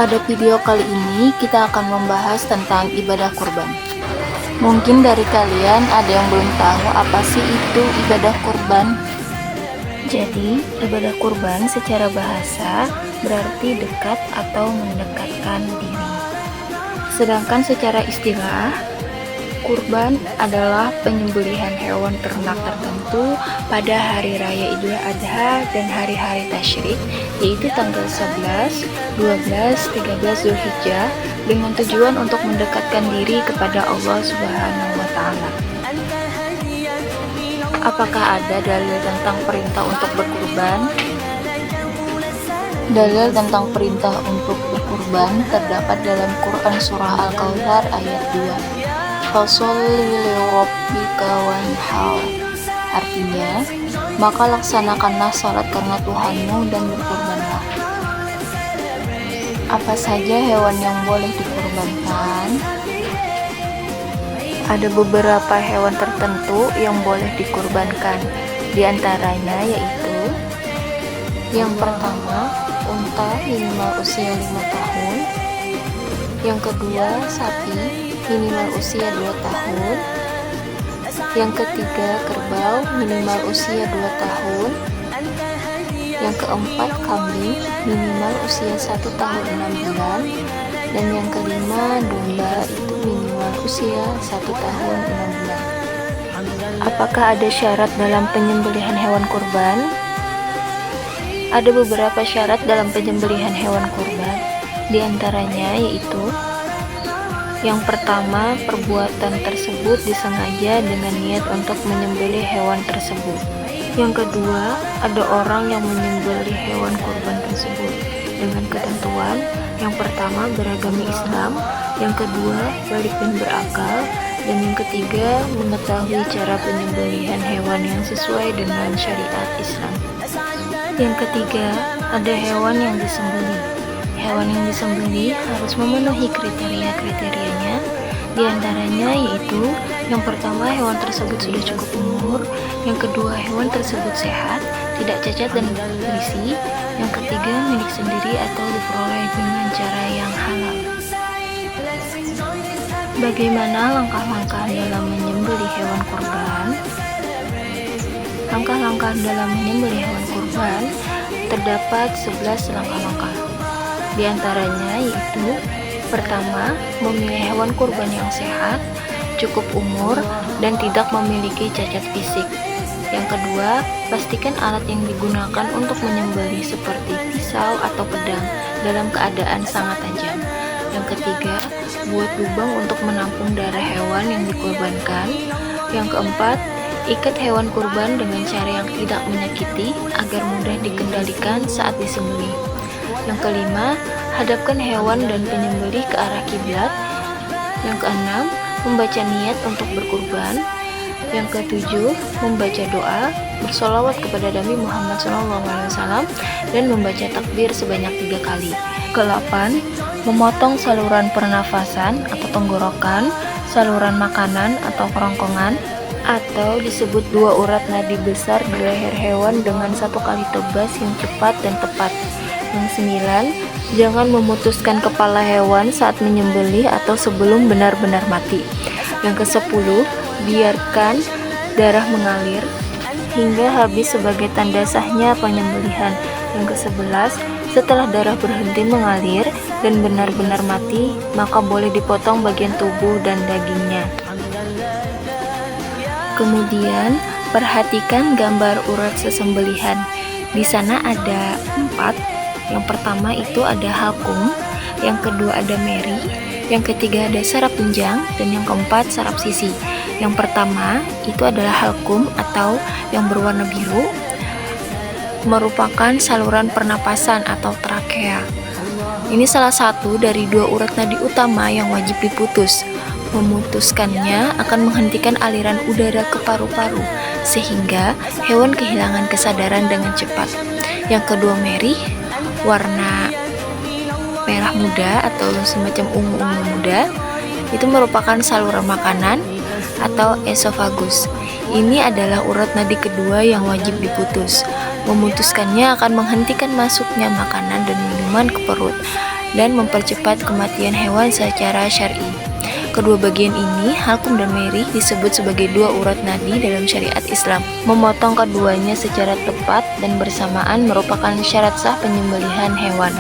Pada video kali ini kita akan membahas tentang ibadah kurban. Mungkin dari kalian ada yang belum tahu apa sih itu ibadah kurban. Jadi, ibadah kurban secara bahasa berarti dekat atau mendekatkan diri. Sedangkan secara istilah, kurban adalah penyembelihan hewan ternak tertentu pada hari raya Idul Adha dan hari-hari tasyrik, yaitu tanggal 11, 12, 13 Zulhijjah, dengan tujuan untuk mendekatkan diri kepada Allah Subhanahu wa Ta'ala. Apakah ada dalil tentang perintah untuk berkurban? Dalil tentang perintah untuk berkurban terdapat dalam Quran Surah Al-Kautsar ayat 2. Fasholli lirabbika wanhar. Artinya, maka laksanakanlah salat karena Tuhanmu dan berkurbanlah. Apa saja hewan yang boleh dikurbankan? Ada beberapa hewan tertentu yang boleh dikurbankan. Di antaranya yaitu yang pertama, unta minimal usia 5 tahun. Yang kedua, sapi minimal usia 2 tahun. Yang ketiga, kerbau minimal usia 2 tahun. Yang keempat, kambing minimal usia 1 tahun 6 bulan. Dan yang kelima, domba itu minimal usia 1 tahun 6 bulan. Apakah ada syarat dalam penyembelihan hewan kurban? Ada beberapa syarat dalam penyembelihan hewan kurban. Di antaranya yaitu yang pertama, perbuatan tersebut disengaja dengan niat untuk menyembelih hewan tersebut. Yang kedua, ada orang yang menyembelih hewan kurban tersebut dengan ketentuan yang pertama beragama Islam, yang kedua balik dan berakal, dan yang ketiga mengetahui cara penyembelihan hewan yang sesuai dengan syariat Islam. Yang ketiga, ada hewan yang disembelih. Hewan yang disembelih harus memenuhi kriteria-kriterianya. Di antaranya yaitu yang pertama, hewan tersebut sudah cukup umur. Yang kedua, hewan tersebut sehat, tidak cacat dan berisi. Yang ketiga, milik sendiri atau diperoleh dengan cara yang halal. Bagaimana langkah-langkah dalam menyembelih hewan kurban? Langkah-langkah dalam menyembelih hewan kurban terdapat 11 langkah-langkah. Di antaranya yaitu pertama, memilih hewan kurban yang sehat, cukup umur, dan tidak memiliki cacat fisik. Yang kedua, pastikan alat yang digunakan untuk menyembelih seperti pisau atau pedang dalam keadaan sangat tajam. Yang ketiga, buat lubang untuk menampung darah hewan yang dikorbankan. Yang keempat, ikat hewan kurban dengan cara yang tidak menyakiti agar mudah dikendalikan saat disembelih. Yang kelima, hadapkan hewan dan penyembelih ke arah kiblat. Yang keenam, membaca niat untuk berkurban. Yang ketujuh, membaca doa, bersolawat kepada Nabi Muhammad SAW, dan membaca takbir sebanyak 3 kali. Ke-8, memotong saluran pernafasan atau tenggorokan, saluran makanan atau kerongkongan, atau disebut 2 urat nadi besar di leher hewan dengan 1 kali tebas yang cepat dan tepat. Yang 9, jangan memutuskan kepala hewan saat menyembelih atau sebelum benar-benar mati. Yang ke-10, biarkan darah mengalir hingga habis sebagai tanda sahnya penyembelihan. Yang ke-11, setelah darah berhenti mengalir dan benar-benar mati, maka boleh dipotong bagian tubuh dan dagingnya. Kemudian, perhatikan gambar urat sesembelihan. Di sana ada 4. Yang pertama itu ada halkum, yang kedua ada meri, yang ketiga ada saraf tunjang, dan yang keempat saraf sisi. Yang pertama itu adalah halkum atau yang berwarna biru, merupakan saluran pernapasan atau trakea. Ini salah satu dari 2 urat nadi utama yang wajib diputus. Memutuskannya akan menghentikan aliran udara ke paru-paru, sehingga hewan kehilangan kesadaran dengan cepat. Yang kedua meri, warna merah muda atau semacam ungu-ungu muda, itu merupakan saluran makanan atau esofagus. Ini adalah urat nadi kedua yang wajib diputus. Memutuskannya akan menghentikan masuknya makanan dan minuman ke perut. dan mempercepat kematian hewan secara syar'i. Kedua bagian ini, halkum dan merih, disebut sebagai dua urat nadi dalam syariat Islam. Memotong keduanya secara tepat dan bersamaan merupakan syarat sah penyembelihan hewan.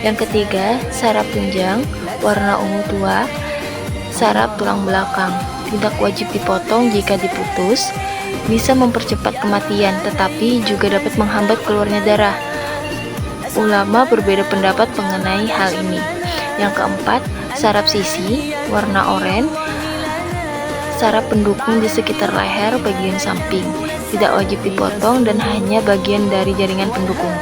Yang ketiga, saraf tunjang, warna ungu tua, saraf tulang belakang. Tidak wajib dipotong jika diputus, bisa mempercepat kematian, tetapi juga dapat menghambat keluarnya darah. Ulama berbeda pendapat mengenai hal ini. Yang keempat, saraf sisi, warna oranye, saraf pendukung di sekitar leher bagian samping. Tidak wajib dipotong dan hanya bagian dari jaringan pendukung.